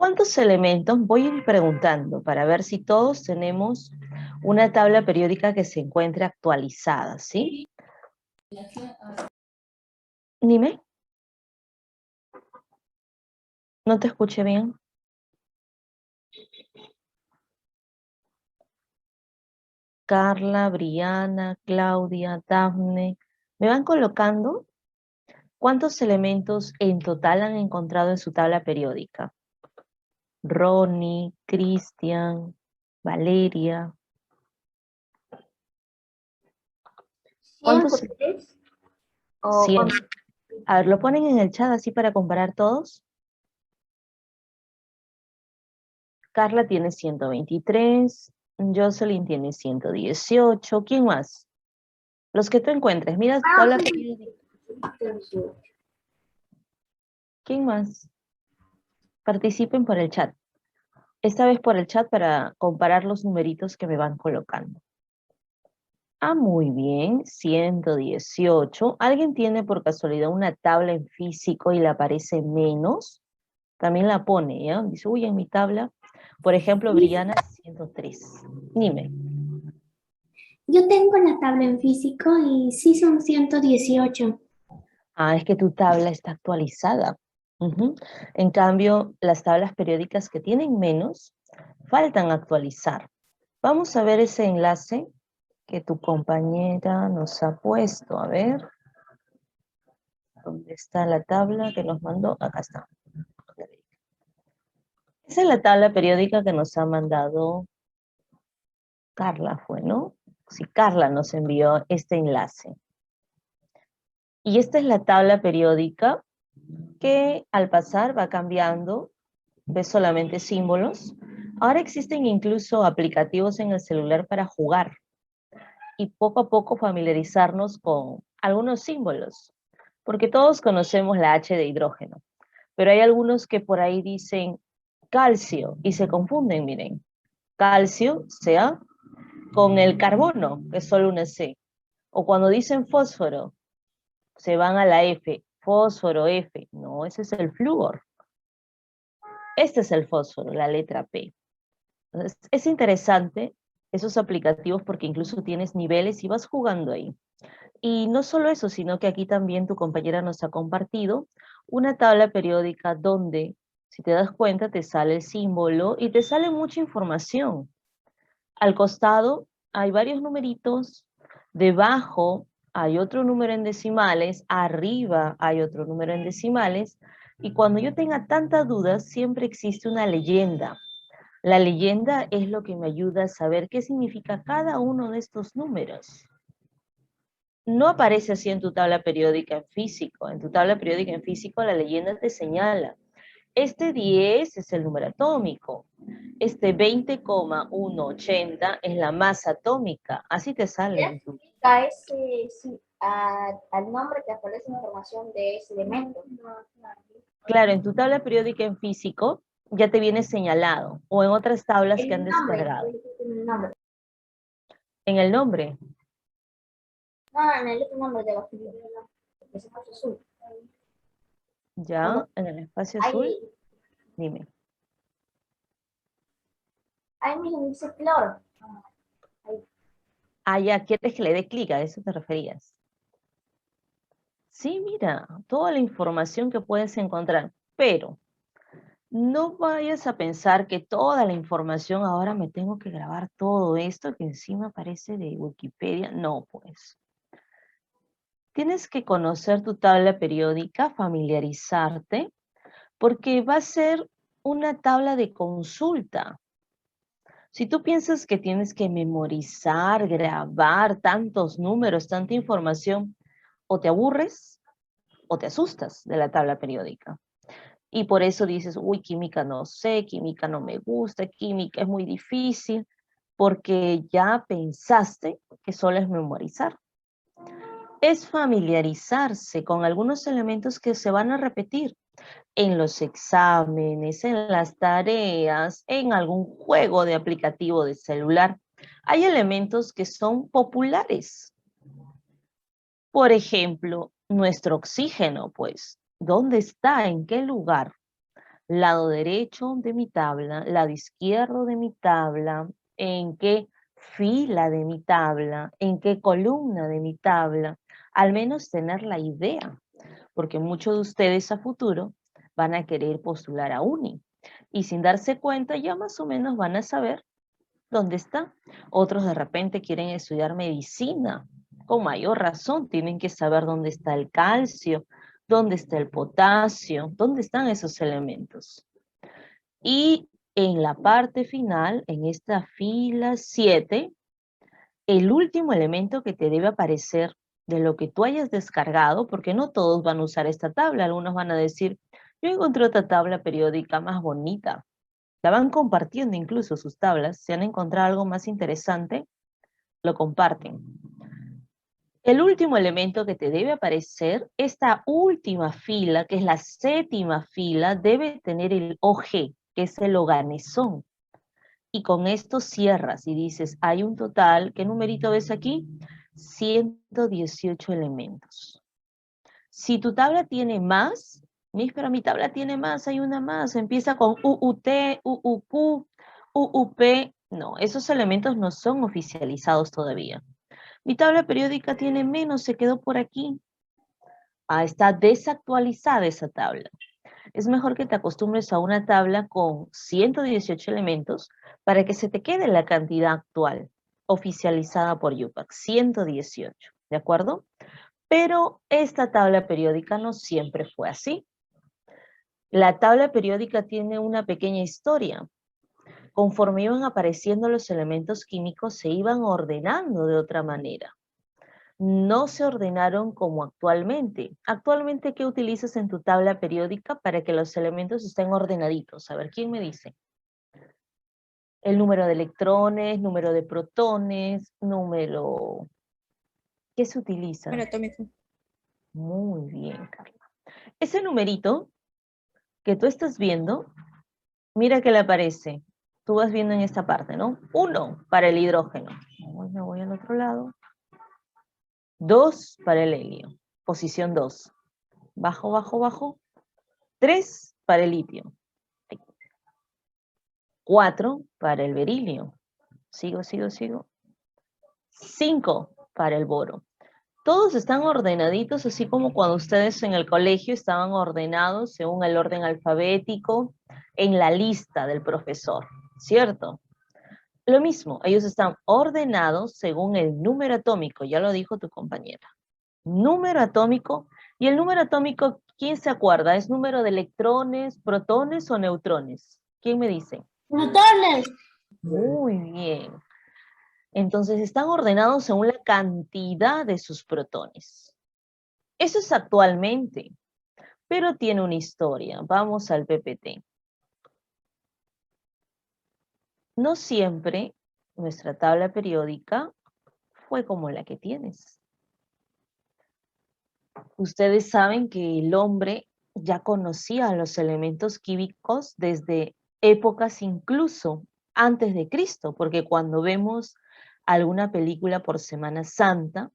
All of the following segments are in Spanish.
¿Cuántos elementos? Voy a ir preguntando para ver si todos tenemos una tabla periódica que se encuentre actualizada, ¿sí? Dime. No te escuché bien. Carla, Briana, Claudia, Dafne. ¿Me van colocando? ¿Cuántos elementos en total han encontrado en su tabla periódica? Ronnie, Cristian, Valeria. ¿Cuántos? 103 o 100. A ver, lo ponen en el chat así para comparar todos. Carla tiene 123, Jocelyn tiene 118. ¿Quién más? Los que tú encuentres. Mira tu tabla periódica. ¿Quién más? Participen por el chat. Esta vez por el chat para comparar los numeritos que me van colocando. Ah, muy bien, 118. ¿Alguien tiene por casualidad una tabla en físico y le aparece menos? También la pone, ¿ya? Dice, uy, en mi tabla, por ejemplo, Briana 103. Dime. Yo tengo la tabla en físico y sí son 118. Ah, es que tu tabla está actualizada. Ujú. En cambio, las tablas periódicas que tienen menos, faltan actualizar. Vamos a ver ese enlace que tu compañera nos ha puesto. A ver, ¿dónde está la tabla que nos mandó? Acá está. Esa es la tabla periódica que nos ha mandado Carla, fue, ¿no? Sí, Carla nos envió este enlace. Y esta es la tabla periódica que al pasar va cambiando, ves solamente símbolos. Ahora existen incluso aplicativos en el celular para jugar y poco a poco familiarizarnos con algunos símbolos, porque todos conocemos la H de hidrógeno, pero hay algunos que por ahí dicen calcio y se confunden, miren. Calcio, Ca, con el carbono, que es solo una C. O cuando dicen fósforo, se van a la F, fósforo, F. No, ese es el flúor. Este es el fósforo, la letra P. Entonces, es interesante esos aplicativos porque incluso tienes niveles y vas jugando ahí. Y no solo eso, sino que aquí también tu compañera nos ha compartido una tabla periódica donde, si te das cuenta, te sale el símbolo y te sale mucha información. Al costado hay varios numeritos, debajo hay otro número en decimales, arriba hay otro número en decimales, y cuando yo tenga tantas dudas, siempre existe una leyenda. La leyenda es lo que me ayuda a saber qué significa cada uno de estos números. No aparece así en tu tabla periódica en físico. En tu tabla periódica en físico la leyenda te señala. Este 10 es el número atómico. Este 20,180 es la masa atómica. Así te sale en tu... A ese, sí, al nombre que aparece información de ese elemento. Claro, en tu tabla periódica en físico ya te viene señalado. O en otras tablas que han El nombre, descargado. el nombre. En el nombre. No, en el otro nombre de la es azul. Ya, en el espacio azul. Ahí, Dime. ahí mismo dice cloro. Ahí. Ah, ya, ¿quieres que le dé clic? ¿A eso te referías? Sí, mira, toda la información que puedes encontrar, pero no vayas a pensar que toda la información ahora me tengo que grabar todo esto que encima aparece de Wikipedia. No, pues. Tienes que conocer tu tabla periódica, familiarizarte, porque va a ser una tabla de consulta. Si tú piensas que tienes que memorizar, grabar tantos números, tanta información, o te aburres o te asustas de la tabla periódica. Y por eso dices, uy, química no sé, química no me gusta, química es muy difícil, porque ya pensaste que solo es memorizar. Es familiarizarse con algunos elementos que se van a repetir en los exámenes, en las tareas, en algún juego de aplicativo de celular. Hay elementos que son populares. Por ejemplo, nuestro oxígeno, pues, ¿dónde está? ¿En qué lugar? lado derecho de mi tabla, lado izquierdo de mi tabla, en qué fila de mi tabla, en qué columna de mi tabla, al menos tener la idea, porque muchos de ustedes a futuro van a querer postular a uni y sin darse cuenta ya más o menos van a saber dónde está. Otros de repente quieren estudiar medicina, con mayor razón tienen que saber dónde está el calcio, dónde está el potasio, dónde están esos elementos. Y en la parte final, en esta fila 7, el último elemento que te debe aparecer de lo que tú hayas descargado, porque no todos van a usar esta tabla, algunos van a decir, yo encontré otra tabla periódica más bonita. La van compartiendo incluso sus tablas, si han encontrado algo más interesante, lo comparten. El último elemento que te debe aparecer, esta última fila, que es la 7ª fila, debe tener el OG, que es el organezón. Y con esto cierras y dices, hay un total, ¿qué numerito ves aquí? 118 elementos. Si tu tabla tiene más, pero mi tabla tiene más, hay una más, empieza con UUT, UUQ, UUP, no, esos elementos no son oficializados todavía. Mi tabla periódica tiene menos, se quedó por aquí. Está desactualizada esa tabla. Es mejor que te acostumbres a una tabla con 118 elementos para que se te quede la cantidad actual oficializada por UPAC, 118, ¿de acuerdo? Pero esta tabla periódica no siempre fue así. La tabla periódica tiene una pequeña historia. Conforme iban apareciendo los elementos químicos, se iban ordenando de otra manera. No se ordenaron como actualmente. Actualmente, ¿qué utilizas en tu tabla periódica para que los elementos estén ordenaditos? A ver, ¿quién me dice? El número de electrones, número de protones, número... ¿Qué se utiliza? Número atómico. Muy bien, Carla. Ese numerito que tú estás viendo, mira que le aparece. Tú vas viendo en esta parte, ¿no? 1 para el hidrógeno. Me voy al otro lado. 2 para el helio. Posición 2. Bajo, bajo, bajo. 3 para el litio. 4 para el berilio. Sigo, sigo, sigo. 5 para el boro. Todos están ordenaditos, así como cuando ustedes en el colegio estaban ordenados según el orden alfabético en la lista del profesor, ¿cierto? Lo mismo, ellos están ordenados según el número atómico, ya lo dijo tu compañera. Número atómico, y el número atómico, ¿quién se acuerda? ¿Es número de electrones, protones o neutrones? ¿Quién me dice? Protones. Muy bien. Entonces están ordenados según la cantidad de sus protones. Eso es actualmente, pero tiene una historia. Vamos al PPT. No siempre nuestra tabla periódica fue como la que tienes. Ustedes saben que el hombre ya conocía los elementos químicos desde épocas incluso antes de Cristo, porque cuando vemos alguna película por Semana Santa,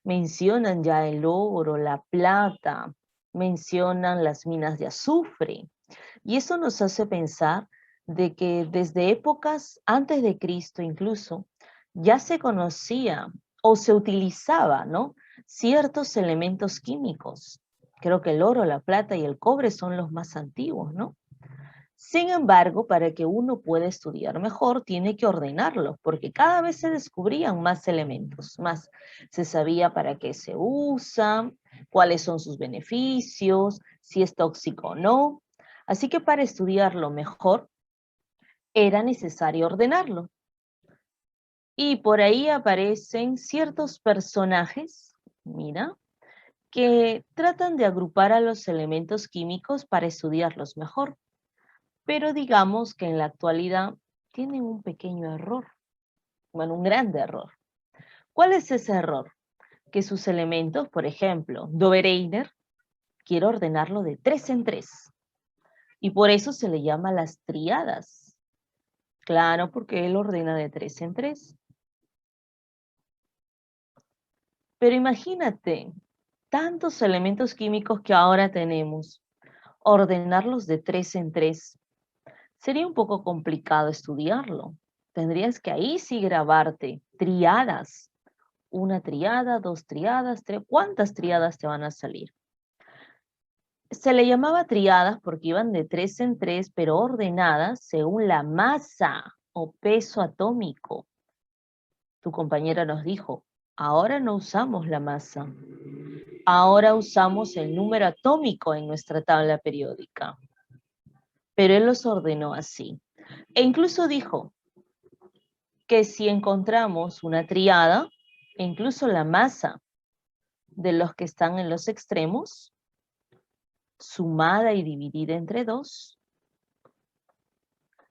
mencionan ya el oro, la plata, mencionan las minas de azufre, y eso nos hace pensar de que desde épocas antes de Cristo incluso, ya se conocía o se utilizaba, ¿no?, ciertos elementos químicos. Creo que el oro, la plata y el cobre son los más antiguos, ¿no? Sin embargo, para que uno pueda estudiar mejor, tiene que ordenarlos, porque cada vez se descubrían más elementos, más se sabía para qué se usa, cuáles son sus beneficios, si es tóxico o no. Así que para estudiarlo mejor, era necesario ordenarlo. Y por ahí aparecen ciertos personajes, mira, que tratan de agrupar a los elementos químicos para estudiarlos mejor. Pero digamos que en la actualidad tienen un pequeño error, bueno, un grande error. ¿Cuál es ese error? Que sus elementos, por ejemplo, Dobereiner quiere ordenarlo de 3 en 3. Y por eso se le llama las tríadas. Claro, porque él ordena de 3 en 3. Pero imagínate, tantos elementos químicos que ahora tenemos. ordenarlos de 3 en 3, sería un poco complicado estudiarlo. Tendrías que ahí sí grabarte triadas. Una triada, dos triadas, tres. ¿Cuántas triadas te van a salir? Se le llamaba triadas porque iban de 3 en 3, pero ordenadas según la masa o peso atómico. Tu compañera nos dijo, ahora no usamos la masa, ahora usamos el número atómico en nuestra tabla periódica. Pero él los ordenó así. E incluso dijo que si encontramos una triada, incluso la masa de los que están en los extremos, sumada y dividida entre 2,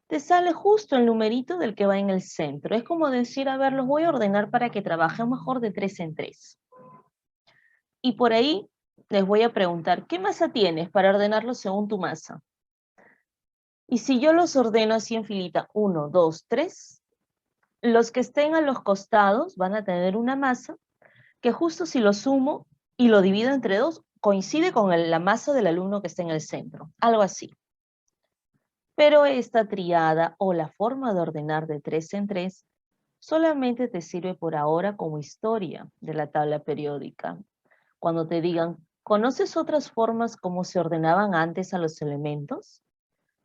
te sale justo el numerito del que va en el centro. Es como decir, a ver, los voy a ordenar para que trabajen mejor de 3 en 3. Y por ahí les voy a preguntar, ¿qué masa tienes para ordenarlos según tu masa? Y si yo los ordeno así en filita, 1, 2, 3, los que estén a los costados van a tener una masa que justo si lo sumo y lo divido entre 2, coincide con la masa del alumno que está en el centro, algo así. Pero esta triada o la forma de ordenar de 3 en 3 solamente te sirve por ahora como historia de la tabla periódica. Cuando te digan, ¿conoces otras formas como se ordenaban antes a los elementos?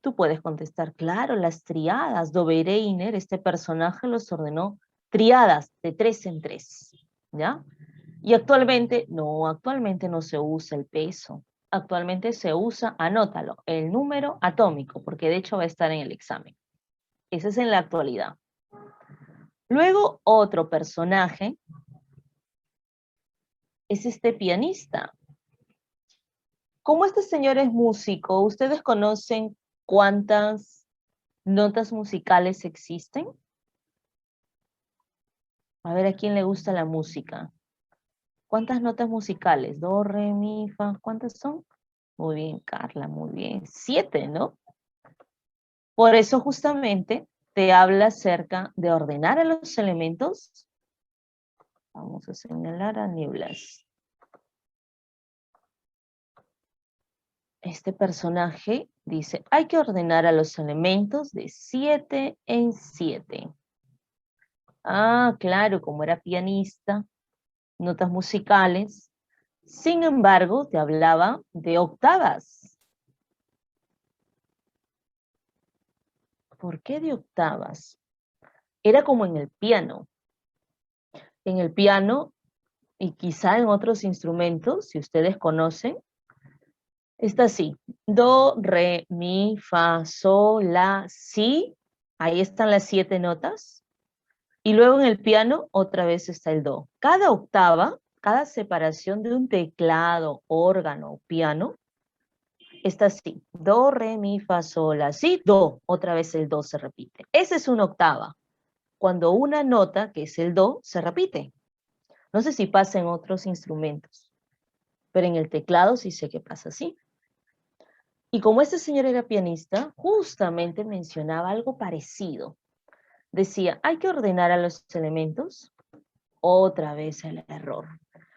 Tú puedes contestar, claro, las triadas. Dobereiner, este personaje, los ordenó triadas de 3 en 3, ¿ya? Y actualmente no se usa el peso. Actualmente se usa, anótalo, el número atómico, porque de hecho va a estar en el examen. Ese es en la actualidad. Luego, otro personaje es este pianista. Como este señor es músico, ¿ustedes conocen cuántas notas musicales existen? A ver, ¿a quién le gusta la música? ¿Cuántas notas musicales? Do, re, mi, fa. ¿Cuántas son? Muy bien, Carla, muy bien. 7, ¿no? Por eso justamente te habla acerca de ordenar a los elementos. Vamos a señalar a Nieblas. Este personaje dice, hay que ordenar a los elementos de 7 en 7. Ah, claro, como era pianista, notas musicales. Sin embargo, te hablaba de octavas. ¿Por qué de octavas? Era como en el piano. En el piano, y quizá en otros instrumentos, si ustedes conocen, está así. Do, re, mi, fa, sol, la, si. Ahí están las 7 notas. Y luego en el piano, otra vez está el do. Cada octava, cada separación de un teclado, órgano, piano, está así. Do, re, mi, fa, sol, la, si, do. Otra vez el do se repite. Esa es una octava. Cuando una nota, que es el do, se repite. No sé si pasa en otros instrumentos, pero en el teclado sí sé que pasa así. Y como este señor era pianista, justamente mencionaba algo parecido. Decía, hay que ordenar a los elementos. Otra vez el error.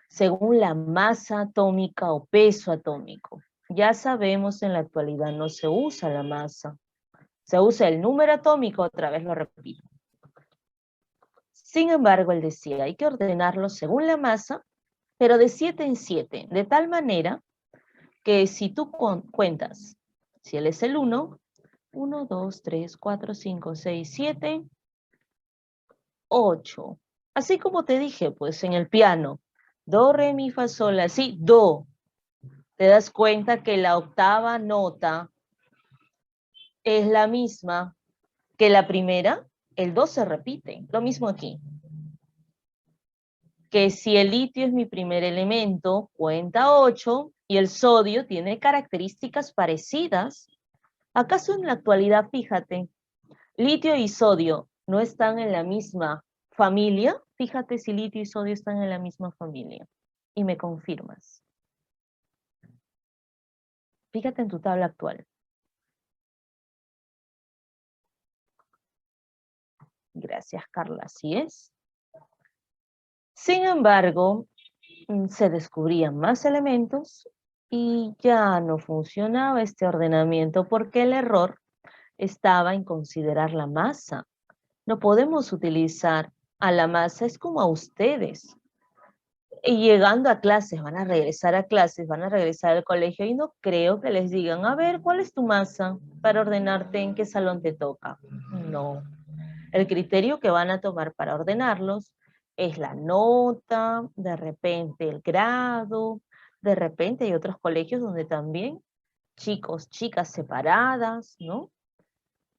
Según la masa atómica o peso atómico. Ya sabemos, en la actualidad no se usa la masa. Se usa el número atómico, otra vez lo repito. Sin embargo, él decía, hay que ordenarlo según la masa, pero de 7 en 7, de tal manera que si tú cuentas, si él es el 1, 1, 2, 3, 4, 5, 6, 7, 8. Así como te dije, pues en el piano, do, re, mi, fa, sol, la, si, do. Te das cuenta que la octava nota es la misma que la primera, el do se repite. Lo mismo aquí. Que si el litio es mi primer elemento, cuenta 8, y el sodio tiene características parecidas. ¿Acaso en la actualidad, fíjate, litio y sodio no están en la misma familia? Fíjate si litio y sodio están en la misma familia. Y me confirmas. Fíjate en tu tabla actual. Gracias, Carla, así es. Sin embargo, se descubrían más elementos Y ya no funcionaba este ordenamiento porque el error estaba en considerar la masa. No podemos utilizar a la masa, es como a ustedes. Y llegando a clases, van a regresar a clases, van a regresar al colegio y no creo que les digan, a ver, ¿cuál es tu masa para ordenarte en qué salón te toca? No. El criterio que van a tomar para ordenarlos es la nota, de repente el grado, de repente hay otros colegios donde también chicos, chicas separadas, ¿no?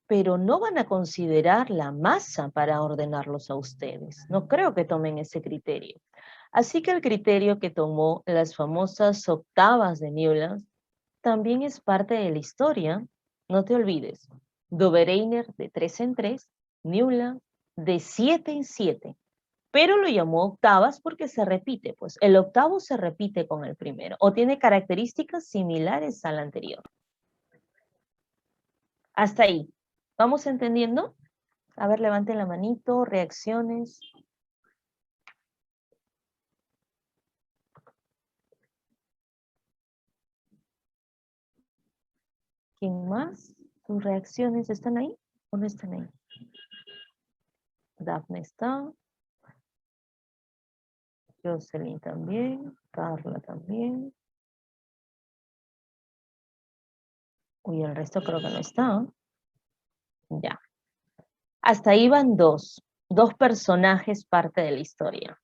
Pero no van a considerar la masa para ordenarlos a ustedes. No creo que tomen ese criterio. Así que el criterio que tomó las famosas octavas de Newlands también es parte de la historia. No te olvides, Dobereiner de 3 en 3, Newlands de 7 en 7, pero lo llamó octavas porque se repite, pues el octavo se repite con el primero o tiene características similares al anterior. Hasta ahí. ¿Vamos entendiendo? A ver, levanten la manito, reacciones. ¿Quién más? ¿Sus reacciones están ahí o no están ahí? Dafne está. Jocelyn también. Carla también. Uy, el resto creo que no está. Ya. Hasta ahí van dos personajes parte de la historia.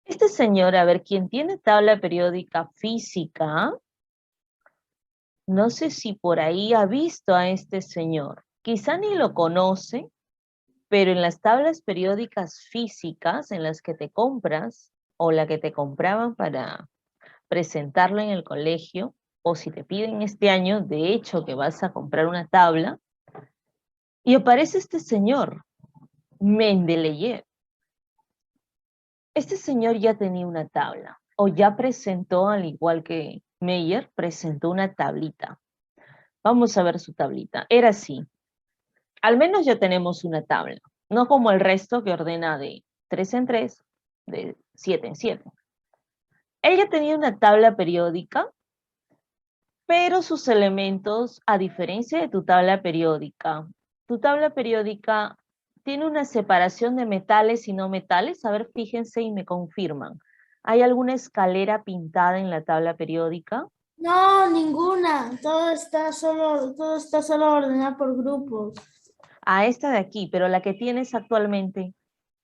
Este señor, a ver, quien tiene tabla periódica física, no sé si por ahí ha visto a este señor. Quizá ni lo conoce, pero en las tablas periódicas físicas en las que te compras o la que te compraban para presentarlo en el colegio, o si te piden este año, de hecho, que vas a comprar una tabla, y aparece este señor, Mendeleev. Este señor ya tenía una tabla, o ya presentó, al igual que Meyer, presentó una tablita. Vamos a ver su tablita. Era así. Al menos ya tenemos una tabla, no como el resto que ordena de 3 en 3, de 7 en 7. Ella tenía una tabla periódica, pero sus elementos, a diferencia de tu tabla periódica tiene una separación de metales y no metales. A ver, fíjense y me confirman. ¿Hay alguna escalera pintada en la tabla periódica? No, ninguna. Todo está solo ordenado por grupos. A esta de aquí, pero la que tienes actualmente.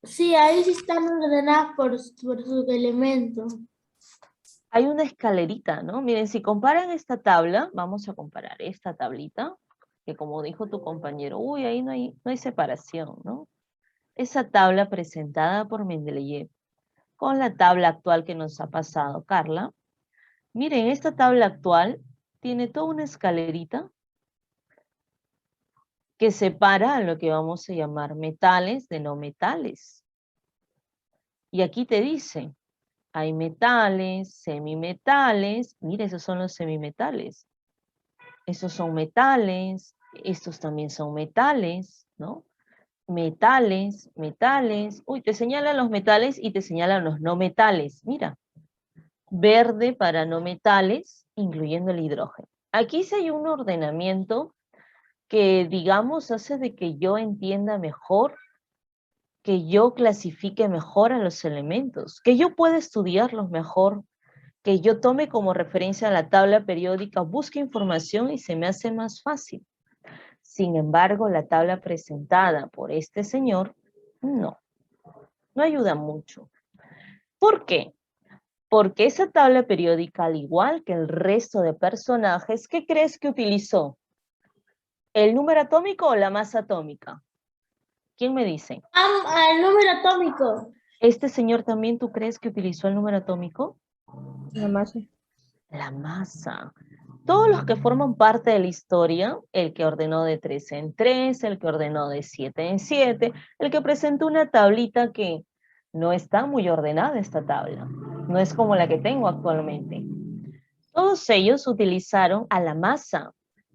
Sí, ahí sí están ordenadas por sus elementos. Hay una escalerita, ¿no? Miren, si comparan esta tabla, vamos a comparar esta tablita, que como dijo tu compañero, uy, ahí no hay separación, ¿no? Esa tabla presentada por Mendeleev con la tabla actual que nos ha pasado Carla. Miren, esta tabla actual tiene toda una escalerita que separa a lo que vamos a llamar metales de no metales. Y aquí te dice, hay metales, semimetales, mira, esos son los semimetales. Esos son metales, estos también son metales, ¿no? Metales, metales. Uy, te señalan los metales y te señalan los no metales. Mira, verde para no metales, incluyendo el hidrógeno. Aquí sí hay un ordenamiento que, digamos, hace de que yo entienda mejor, que yo clasifique mejor a los elementos, que yo pueda estudiarlos mejor, que yo tome como referencia la tabla periódica, busque información y se me hace más fácil. Sin embargo, la tabla presentada por este señor, no ayuda mucho. ¿Por qué? Porque esa tabla periódica, al igual que el resto de personajes, ¿qué crees que utilizó? ¿El número atómico o la masa atómica? ¿Quién me dice? El número atómico. ¿Este señor también tú crees que utilizó el número atómico? La masa. La masa. Todos los que forman parte de la historia, el que ordenó de 3 en 3, el que ordenó de 7 en 7, el que presentó una tablita que no está muy ordenada esta tabla, no es como la que tengo actualmente. Todos ellos utilizaron a la masa.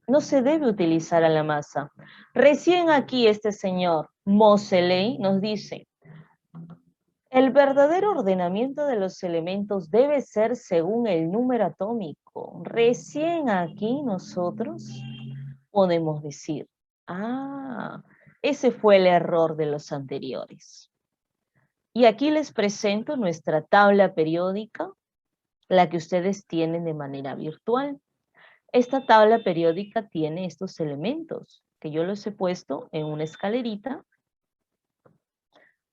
No se debe utilizar a la masa. Recién aquí este señor Moseley nos dice, El verdadero ordenamiento de los elementos debe ser según el número atómico. Recién aquí nosotros podemos decir, ah, ese fue el error de los anteriores. Y aquí les presento nuestra tabla periódica, la que ustedes tienen de manera virtual. Esta tabla periódica tiene estos elementos, que yo los he puesto en una escalerita,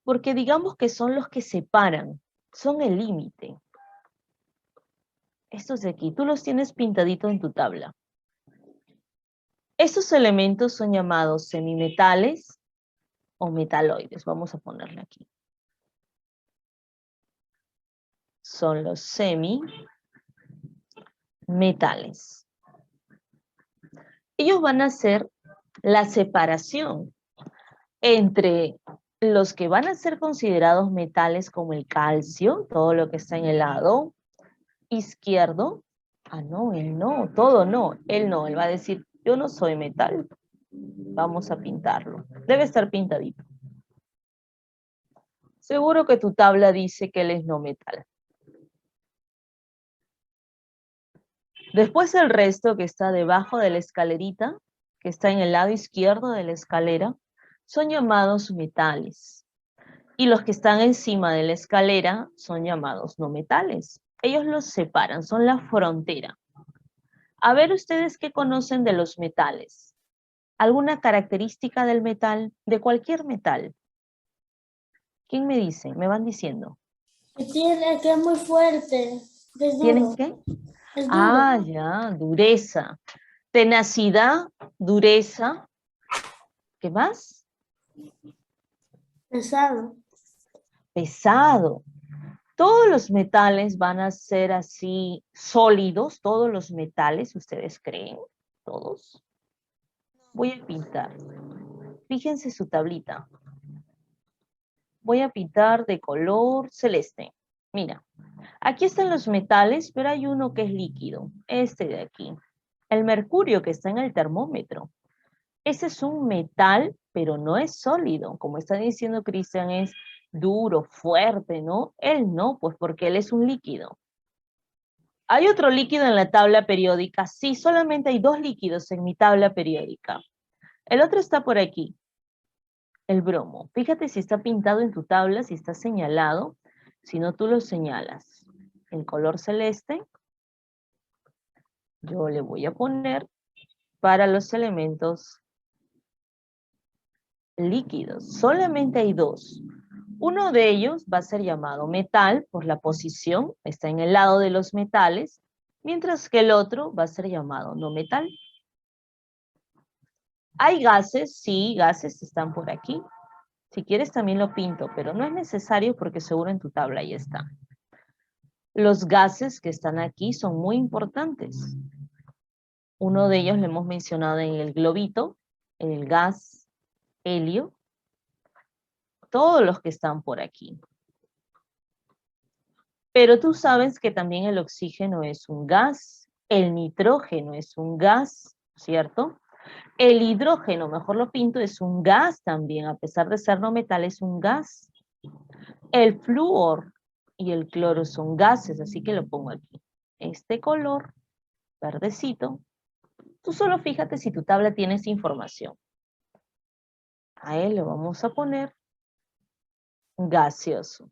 porque digamos que son los que separan, son el límite. Estos de aquí, tú los tienes pintaditos en tu tabla. Estos elementos son llamados semimetales o metaloides. Vamos a ponerle aquí. Son los semimetales. Ellos van a hacer la separación entre los que van a ser considerados metales como el calcio, todo lo que está en el lado izquierdo. Ah, no, él no, todo no, él no, él va a decir, yo no soy metal. Vamos a pintarlo. Debe estar pintadito. Seguro que tu tabla dice que él es no metal. Después el resto que está debajo de la escalerita, que está en el lado izquierdo de la escalera, son llamados metales. Y los que están encima de la escalera son llamados no metales. Ellos los separan, son la frontera. A ver ustedes qué conocen de los metales. ¿Alguna característica del metal? De cualquier metal. ¿Quién me dice? Me van diciendo. Que es muy fuerte, que es ¿Tienen duro, qué? es duro, Ah, ya, dureza. Tenacidad, dureza. ¿Qué más? pesado. Pesado. Todos los metales van a ser así sólidos, todos los metales, ¿ustedes creen? ¿Todos? Voy a pintar. Fíjense su tablita. Voy a pintar de color celeste. Mira, aquí están los metales, pero hay uno que es líquido. Este de aquí. El mercurio que está en el termómetro. Ese es un metal, pero no es sólido. Como está diciendo Cristian, es duro, fuerte, ¿no? Él no, pues porque él es un líquido. ¿Hay otro líquido en la tabla periódica? Sí, solamente hay dos líquidos en mi tabla periódica. El otro está por aquí, el bromo. Fíjate si está pintado en tu tabla, si está señalado. Si no, tú lo señalas. El color celeste, yo le voy a poner para los elementos líquidos. Solamente hay dos. Uno de ellos va a ser llamado metal por la posición, está en el lado de los metales, mientras que el otro va a ser llamado no metal. Hay gases, sí, gases están por aquí. Si quieres también lo pinto, pero no es necesario porque seguro en tu tabla ya está. Los gases que están aquí son muy importantes. Uno de ellos lo hemos mencionado en el globito, el gas helio, todos los que están por aquí. Pero tú sabes que también el oxígeno es un gas, el nitrógeno es un gas, ¿cierto? El hidrógeno, mejor lo pinto, es un gas también, a pesar de ser no metal, es un gas. El flúor y el cloro son gases, así que lo pongo aquí. Este color, verdecito, tú solo fíjate si tu tabla tiene esa información. A él le vamos a poner gaseoso.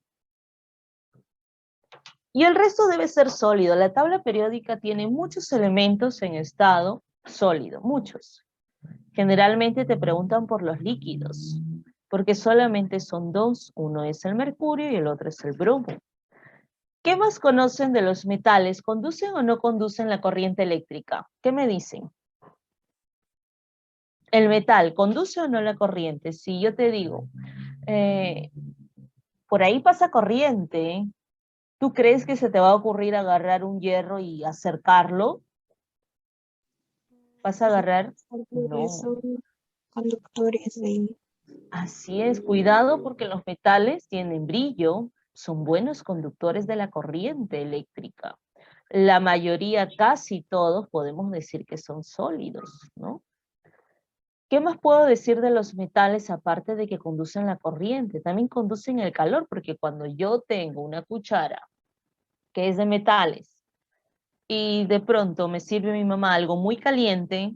Y el resto debe ser sólido. La tabla periódica tiene muchos elementos en estado sólido, muchos. Generalmente te preguntan por los líquidos, porque solamente son dos. Uno es el mercurio y el otro es el bromo. ¿Qué más conocen de los metales? ¿Conducen o no conducen la corriente eléctrica? ¿Qué me dicen? ¿El metal conduce o no la corriente? Si yo te digo, por ahí pasa corriente, ¿tú crees que se te va a ocurrir agarrar un hierro y acercarlo? ¿Vas a agarrar? No. Son conductores de... Así es, cuidado porque los metales tienen brillo, son buenos conductores de la corriente eléctrica. La mayoría, casi todos, podemos decir que son sólidos, ¿no? ¿Qué más puedo decir de los metales aparte de que conducen la corriente? También conducen el calor, porque cuando yo tengo una cuchara que es de metales y de pronto me sirve mi mamá algo muy caliente,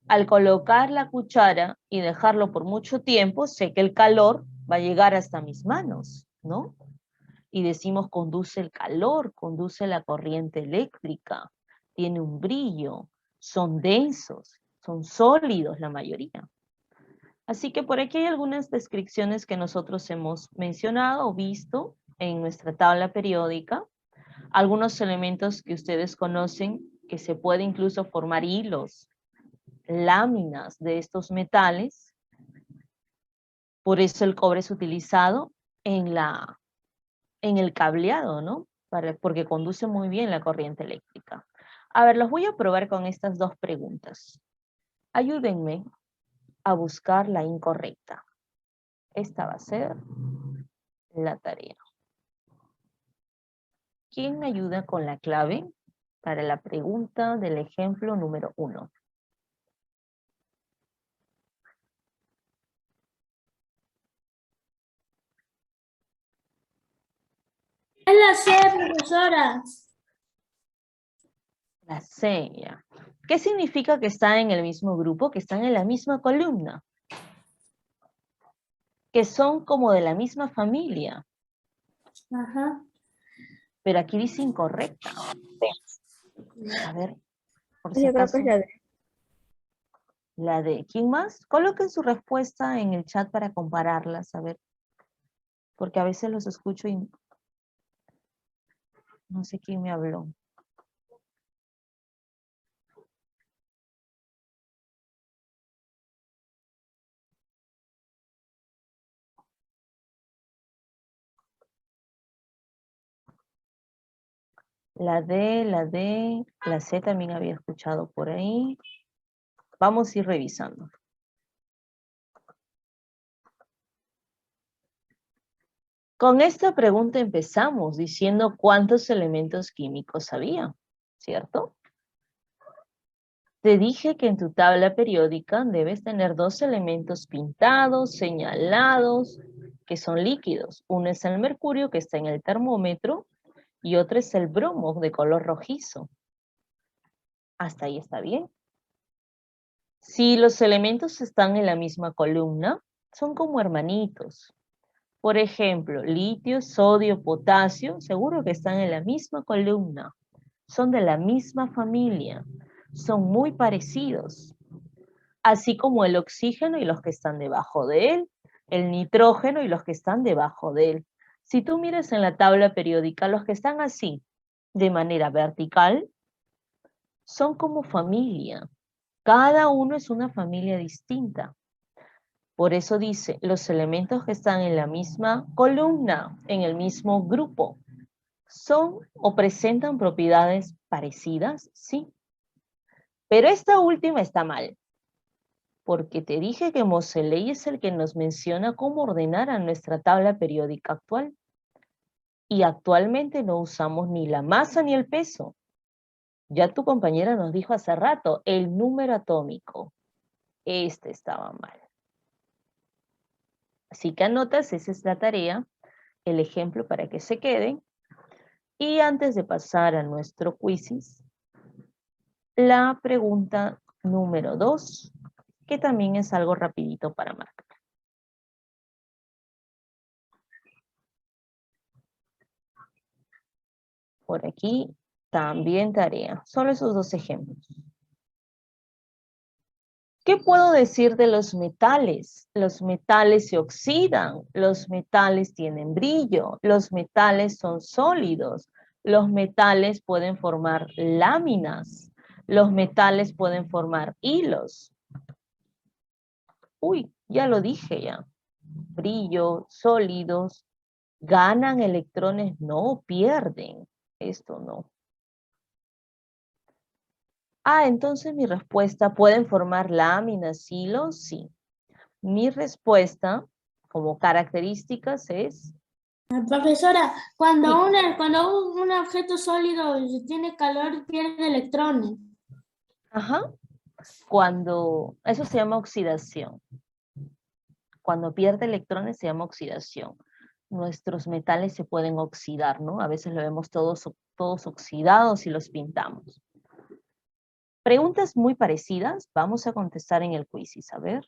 al colocar la cuchara y dejarlo por mucho tiempo, sé que el calor va a llegar hasta mis manos, ¿no? Y decimos conduce el calor, conduce la corriente eléctrica, tiene un brillo, son densos, son sólidos la mayoría. Así que por aquí hay algunas descripciones que nosotros hemos mencionado o visto en nuestra tabla periódica, algunos elementos que ustedes conocen que se puede incluso formar hilos, láminas de estos metales. Por eso el cobre es utilizado en el cableado, ¿no? Porque conduce muy bien la corriente eléctrica. A ver, los voy a probar con estas dos preguntas. Ayúdenme a buscar la incorrecta. Esta va a ser la tarea. ¿Quién me ayuda con la clave para la pregunta del ejemplo número 1? Es la C, profesora. La seña. ¿Qué significa que están en el mismo grupo? Que están en la misma columna. Que son como de la misma familia. Ajá. Pero aquí dice incorrecta. A ver, por si Yo creo que acaso. es la D. La D. ¿Quién más? Coloquen su respuesta en el chat para compararlas, a ver. Porque a veces los escucho y no sé quién me habló. La D, la C también había escuchado por ahí. Vamos a ir revisando. Con esta pregunta empezamos diciendo cuántos elementos químicos había, ¿cierto? Te dije que en tu tabla periódica debes tener 2 elementos pintados, señalados, que son líquidos. Uno es el mercurio, que está en el termómetro, y otro es el bromo, de color rojizo. Hasta ahí está bien. Si los elementos están en la misma columna, son como hermanitos. Por ejemplo, litio, sodio, potasio, seguro que están en la misma columna. Son de la misma familia. Son muy parecidos. Así como el oxígeno y los que están debajo de él, el nitrógeno y los que están debajo de él. Si tú miras en la tabla periódica, los que están así, de manera vertical, son como familia. Cada uno es una familia distinta. Por eso dice, los elementos que están en la misma columna, en el mismo grupo, ¿son o presentan propiedades parecidas? Sí. Pero esta última está mal, porque te dije que Moseley es el que nos menciona cómo ordenar a nuestra tabla periódica actual. Y actualmente no usamos ni la masa ni el peso. Ya tu compañera nos dijo hace rato, el número atómico. Este estaba mal. Así que anotas, esa es la tarea, el ejemplo para que se queden. Y antes de pasar a nuestro quizzes, la pregunta número 2, que también es algo rapidito para marcar. Por aquí también tarea, solo esos 2 ejemplos. ¿Qué puedo decir de los metales? Los metales se oxidan, los metales tienen brillo, los metales son sólidos, los metales pueden formar láminas, los metales pueden formar hilos. Uy, ya lo dije ya. Brillo, sólidos, ganan electrones, no pierden. Esto no. Ah, entonces mi respuesta, ¿pueden formar láminas, hilos? Sí. Mi respuesta, como características, es... Profesora, cuando, Sí. cuando un objeto sólido tiene calor, pierde electrones. Ajá. Eso se llama oxidación. Cuando pierde electrones se llama oxidación. Nuestros metales se pueden oxidar, ¿no? A veces lo vemos todos oxidados y los pintamos. Preguntas muy parecidas, vamos a contestar en el quiz, a ver.